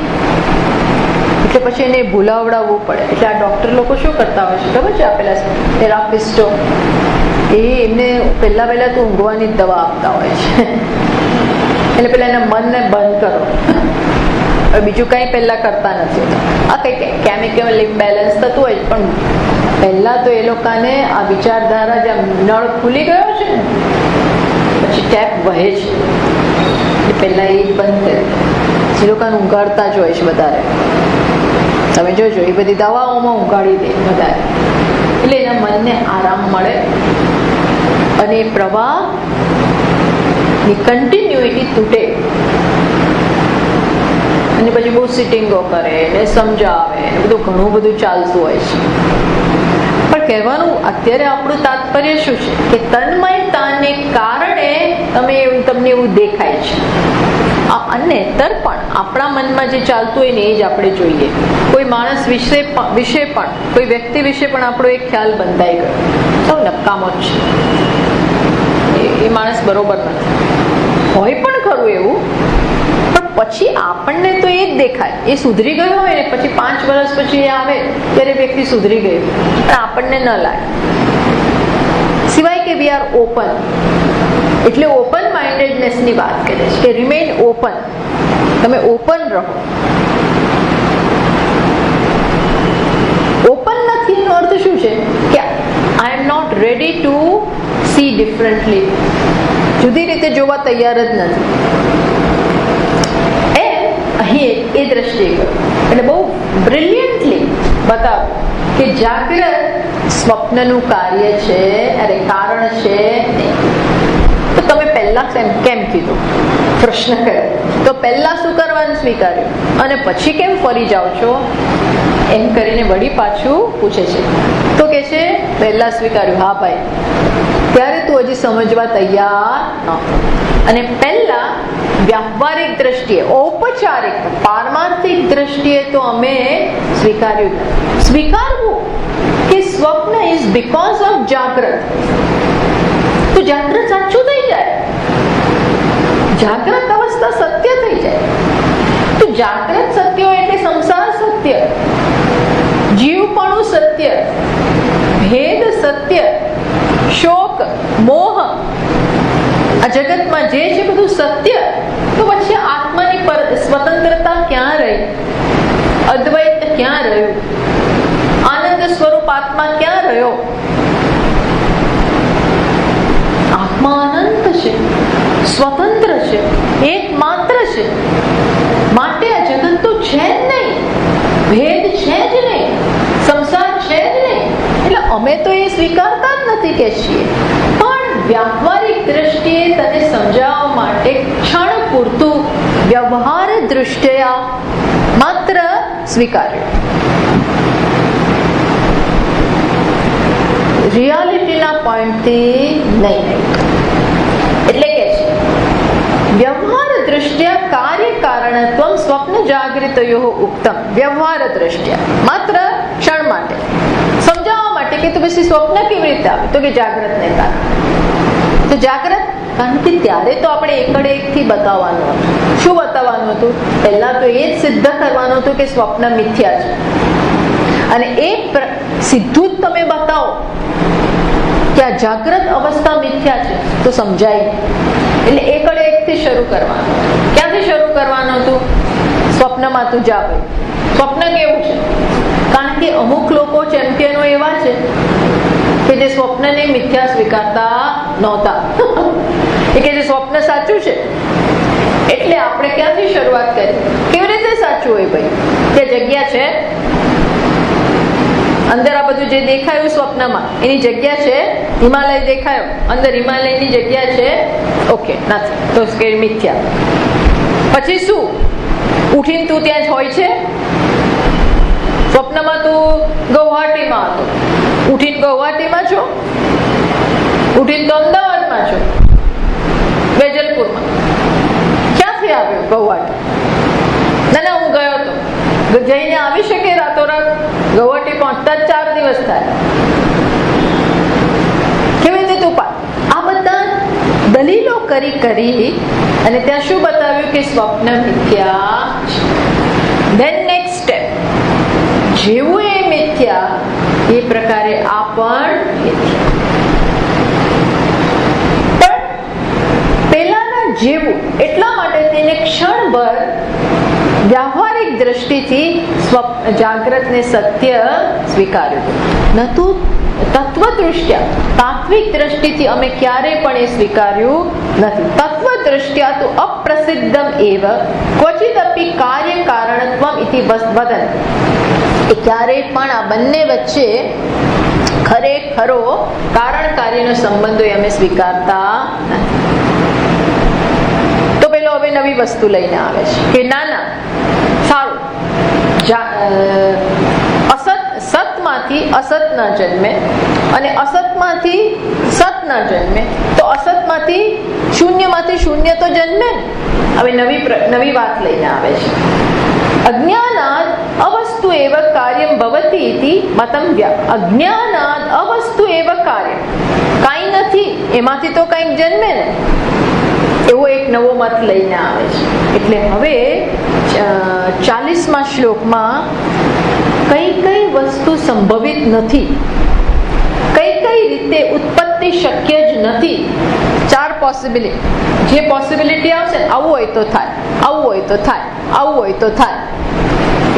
એટલે પછી એને ભૂલાવડાવવું પડે. એટલે આ ડોક્ટર લોકો શું કરતા હોય છે ખબર છે? આપેલા થેરાપિસ્ટો એમને પહેલા તો ઊંઘવાની જ દવા આપતા હોય છે. એટલે પેલા એના મનને બંધ કરો. બીજું કઈ પહેલા કરતા નથી. આ કઈ કેમિકલ ઇમ્બેલેન્સ થતું હોય, પણ પહેલા તો એ લોકોને આ વિચારધારા જેમ નળ ખુલી ગયો છે ને, પછી ટેપ વહે છે, એ પહેલા એ બંધ કરે. એ લોકોને ઊંઘાડતા જ હોય છે વધારે. તમે જોજો, એ બધી દવાઓમાં ઊંઘાડી દે વધારે. એટલે એના મનને આરામ મળે અને એ પ્રવાહની કન્ટિન્યુઇટી તૂટે. અને પછી બહુ સિટિંગો કરે ને સમજાવે ને બધું ઘણું બધું ચાલતું હોય છે. પણ કહેવાનું અત્યારે આપણું તાત્પર્ય શું છે કે તન્મયતાને કારણે તમને એવું દેખાય છે. અન્યતર પણ આપણા મનમાં જે ચાલતું હોય ને એ જ આપણે જોઈએ. કોઈ માણસ વિશે પણ કોઈ વ્યક્તિ વિશે પણ આપણો એક ખ્યાલ બંધાઈ ગયો, સૌ નકામો જ છે, એ માણસ બરોબર નથી. હોય પણ ખરું એવું, પણ પછી આપણને તો એ જ દેખાય. એ સુધરી ગયો હોય ને પછી 5 વર્ષ પછી એ આવે ત્યારે વ્યક્તિ સુધરી ગયું, પણ આપણને ન લાગે. સિવાય કે વી આર ઓપન, એટલે ઓપન માઇન્ડેડનેસ ની વાત કરે છે કે રિમેઇન ઓપન, તમે ઓપન રહો. ઓપન નથી એનો અર્થ શું છે કે I am not ready to see differently, જુદી રીતે જોવા તૈયાર જ નથી. અહીં એ દ્રષ્ટિએ ગયું એટલે બહુ બ્રિલિયન્ટલી બતાવ્યું કે જાગ્રત સ્વપ્નનું કાર્ય છે, અરે કારણ છે નહીં. તો તમે પહેલા કેમ કીધું, પ્રશ્ન કર્યો, તો પહેલા શું કરવાનું સ્વીકાર્યું અને પછી કેમ ફરી જાઓ છો એમ કરીને વળી પાછું પૂછે છે. તો કે છે પહેલા સ્વીકાર્યું, હા ભાઈ ત્યારે તું હજી સમજવા તૈયાર ન. અને પહેલા વ્યાવહારિક દ્રષ્ટિએ, ઔપચારિક પારમાર્થિક દ્રષ્ટિએ તો અમે સ્વીકાર્યું. સ્વીકારવું કે સ્વપ્ન ઇઝ બીકોઝ ઓફ જાગ્રત, તો જાગ્રત સાચું થઈ જાય, જાગ્રત અવસ્થા સત્ય થઈ જાય. તો જાગ્રત સત્ય હોય એટલે સંસાર સત્ય, જીવપણું સત્ય, ભેદ સત્ય, શોક મોહ આ જગતમાં જે છે બધું સત્ય. તો પછી આત્માની સ્વતંત્રતા ક્યાં રહી, અદ્વૈત ક્યાં રહ્યું, આનંદ સ્વરૂપ આત્મા ક્યાં રહ્યો? આત્મા અનંત છે, સ્વતંત્ર છે, એકમાત્ર છે. માટે આ જગત તો છે જ નહીં, ભેદ છે જ નહીં, સંસાર છે જ નહીં. એટલે અમે તો એ સ્વીકારતા જ નથી કે છીએ, પણ વ્યાવહારિક દ્રષ્ટિએ તને સમજાવવા માટે ક્ષણ પૂરતું વ્યવહાર દૃષ્ટિયા માત્ર સ્વીકાર્યું. રિયાલિટીના પોઈન્ટથી નહીં. એટલે કે છે વ્યવહાર દ્રષ્ટિયા કાર્ય કારણત્વમ સ્વપ્ન જાગૃતયો ઉક્તમ. વ્યવહાર દ્રષ્ટિયા માત્ર ક્ષણ માટે સમજાવવા માટે કે તો પછી સ્વપ્ન કેવી રીતે આવે, તો કે જાગ્રતને કારણે. તો જાગ્રત કારણ કે ત્યારે તો આપણે એકડે એકથી બતાવવાનું હતું. શું બતાવવાનું હતું? પહેલા તો એ જ સિદ્ધ કરવાનું હતું કે સ્વપ્ન મિથ્યા છે, અને એ સીધું જ તમે બતાવો કે આ જાગ્રત અવસ્થા મિથ્યા છે તો સમજાય. એટલે એકડે એકથી શરૂ કરવાનું. ક્યાંથી શરૂ કરવાનું હતું? સ્વપ્નમાં તું જા ભાઈ, સ્વપ્ન કેવું છે? કારણ કે અમુક લોકો ચેમ્પિયનો એવા છે કે જે સ્વપ્નને મિથ્યા સ્વીકારતા નહોતા. એ કે જે સ્વપ્ન સાચું છે. એટલે આપણે ક્યાંથી શરૂઆત કરી? કેવી રીતે સાચું હોય ભાઈ? તે જગ્યા છે અંદર, આ બધું જે દેખાયું સ્વપ્નમાં એની જગ્યા છે, હિમાલય દેખાયો અંદર હિમાલયની જગ્યા છે, ઓકે નથી, તો કે મિથ્યા. પછી શું? ઉઠીને તું ત્યાં જ હોય છે? સ્વપ્નમાં તું ગુવાહાટીમાં હતો, ઉઠીને ગુવાહાટીમાં છો? ઉઠીને તો અમદાવાદમાં છો, વેજલપુરમાં. ક્યાંથી આવ્યો ગુવાહાટી? ના હું ગયો હતો. જઈને આવી શકે રાતોરાત? ગુવાહાટી પહોંચતા જ 4 દિવસ થાય. કેવી રીતે તું આ બધા દલીલો કરી અને ત્યાં શું બતાવ્યું કે સ્વપ્ન મિથ્યા છે. ધેન નેક્સ્ટ સ્ટેપ, જેવું એ મિથ્યા એ પ્રકારે આ પણ મિથ્યા. પણ પેલાના જેવું એટલા માટે તેને ક્ષણભર વ્યાવહારિક દ્રષ્ટિથી જાગ્રતને સત્ય સ્વીકાર્યું. નતું તત્વ દૃષ્ટ્યા, તાત્વિક દ્રષ્ટિથી અમે ક્યારે પણ એ સ્વીકાર્યું નથી. તત્વ દ્રષ્ટ્યા તો અપ્રસિદ્ધમ એવ ક્વચિદપી કાર્ય કારણત્વમ ઇતિ વદન. એ ક્યારેય પણ આ બંને વચ્ચે ખરેખરો કારણ કાર્યનો સંબંધો અમે સ્વીકારતા નથી. તો પેલો હવે નવી વસ્તુ લઈને આવે છે કે ના સારું, સતમાંથી અસત ન જન્મે અને અસતમાંથી સત ન જન્મે તો અસતમાંથી શૂન્ય તો જન્મે ને. હવે નવી વાત લઈને આવે છે. અજ્ઞાનાદ અવસ્તુ એવ કાર્યમ ભવતી ઇતિ મતમ અજ્ઞાનાદ અવસ્તુ એવ કાર્યમ, કાંઈ નથી એમાંથી તો કંઈક જન્મે ને, એવો એક નવો મત લઈને આવે છે. એટલે હવે 40મા શ્લોકમાં કઈ વસ્તુ સંભવિત નથી, કઈ રીતે ઉત્પત્તિ શક્ય જ નથી, 4 પોસિબિલિટી. જે પોસિબિલિટી આવશે આવું હોય તો થાય, આવું હોય તો થાય, આવું હોય તો થાય,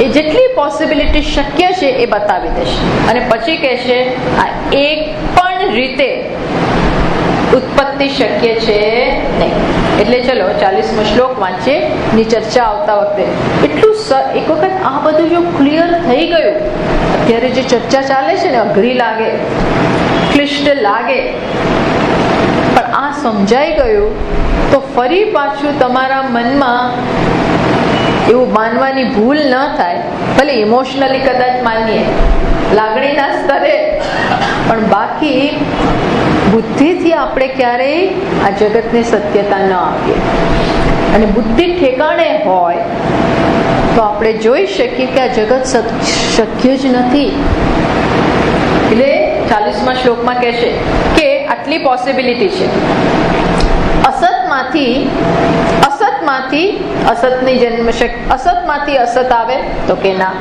એ જેટલી પોસિબિલિટી શક્ય છે એ બતાવી દેશે. અને પછી કહેશે આ એક પણ રીતે ઉત્પત્તિ શક્ય છે નહીં. એટલે ચલો 40મો શ્લોક વાંચીએ. ની ચર્ચા આવતા વખતે એટલું એક વખત આ બધું જો ક્લિયર થઈ ગયું, અત્યારે જે ચર્ચા ચાલે છે ને અઘરી લાગે, ક્લિષ્ટ લાગે, પણ આ સમજાઈ ગયું તો ફરી પાછું તમારા મનમાં એવું માનવાની ભૂલ ન થાય. ભલે ઇમોશનલી કદાચ માનીએ, લાગણીના સ્તરે, પણ બાકી બુદ્ધિથી આપણે ક્યારેય આ જગતને સત્યતા ન આપીએ. અને બુદ્ધિ ઠેકાણે હોય તો આપણે જોઈ શકીએ કે આ જગત શક્ય જ નથી. એટલે 40મા શ્લોકમાં કહેશે કે આટલી પોસિબિલિટી છે. અસતમાંથી અસતની જન્મ અસતમાંથી અસત આવે તો કે ના.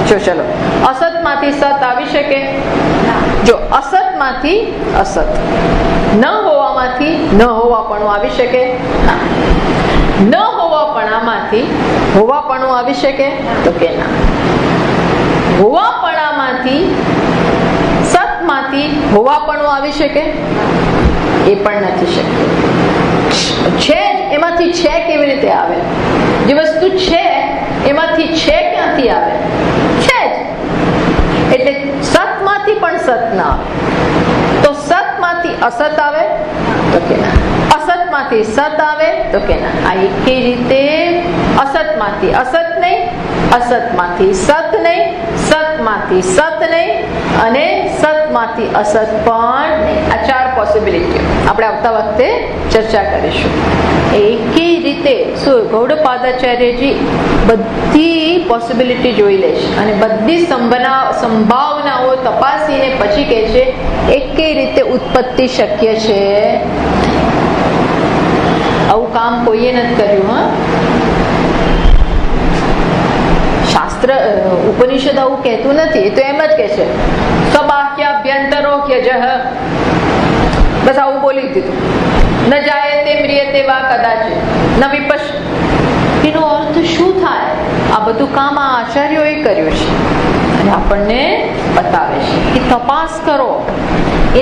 જો ચલો, અસતમાંથી સત આવી શકે? જો અસતમાંથી અસત, ન હોવામાંથી ન હોવાપણું આવી શકે? ના. ન હોવાપણામાંથી હોવાપણું આવી શકે તો કે ના. હોવાપણામાંથી સતમાંથી હોવાપણું આવી શકે? એ પણ નથી શક્ય. છે એમાંથી છે કેવી રીતે આવે? જે વસ્તુ છે એમાંથી છે ક્યાંથી આવે? છે જ. એટલે સતમાંથી પણ સત ના આવે તો સતમાંથી અસત આવે તો કે ના. અસતમાંથી સત આવે તો કે ના. આ એકી રીતે અસતમાંથી અસત નહીં, અસતમાંથી સત નહીં, સતમાંથી સત નહીં અને સતમાંથી અસત પણ નહીં. આ 4 પોસિબિલિટીઓ આપણે આવતા વખતે ચર્ચા કરીશું. એકી રીતે શું ગૌડપાદાચાર્યજી બધી પોસિબિલિટી જોઈ લેશે અને બધી સંભાવનાઓ તપાસીને પછી કહે છે એકે રીતે ઉત્પત્તિ શક્ય છે. આવું કામ કોઈએ નથી કર્યું. હા, શાસ્ત્ર ઉપનિષદ આવું કહેતું નથી. એ તો એમ જ કહે છે સ્વબાહ્યાભ્યંતરો ક્યજઃ, બસ આવું બોલી દીધું. ન જાય તે મ્રિયતે વા કદાચ ન વિપશ. એનો અર્થ શું થાય? આ બધું કામ આ આચાર્યોએ કર્યું છે અને આપણને બતાવે છે કે તપાસ કરો,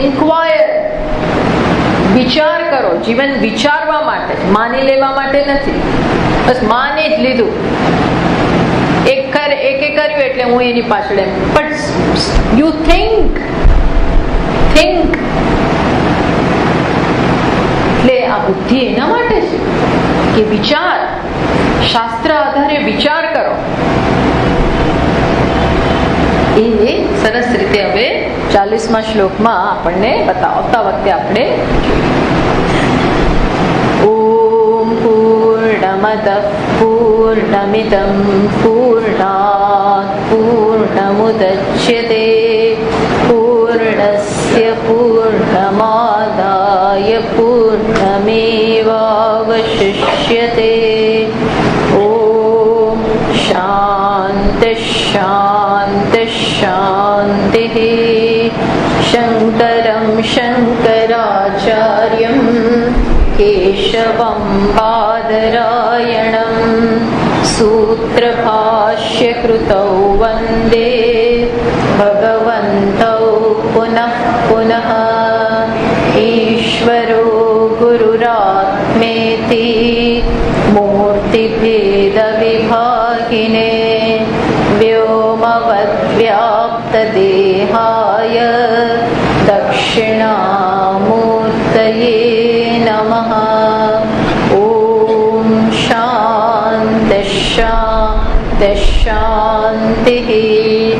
ઇન્ક્વાયર, વિચાર કરો. જીવન વિચારવા માટે, માની લેવા માટે નથી. બસ માની જ લીધું, એકે કર્યું એટલે હું એની પાછળ એમ. But you think. એટલે આ બુદ્ધિ એના માટે છે કે વિચાર, શાસ્ત્ર આધારે વિચાર કરો. એ સરસ રીતે હવે 40મા શ્લોકમાં આપણને બતાવતા વખતે આપણે ઓમ પૂર્ણમદ પૂર્ણમિદં પૂર્ણાત પૂર્ણમુદચ્યતે પૂર્ણસ્ય પૂર્ણમાદાય પૂર્ણમેવાવશિષ્યતે. ઓમ શાંતિ શાંતિ શાંતિ. શંકરં શંકરાચાર્યં કેશવં બાદરાયણં સૂત્રભાષ્યકૃતૌ વંદે ભગવन्तૌ પુનઃ પુનઃ. ઈશ્વરો ગુરુરાત્મેતિ મૂર્તિભેદવિભાગિને વ્યોમવદ્વ્યાપ્તદેહાય દક્ષિણામૂર્તયે નમઃ. ઓમ શાંતિ શાંતિ શાંતિ.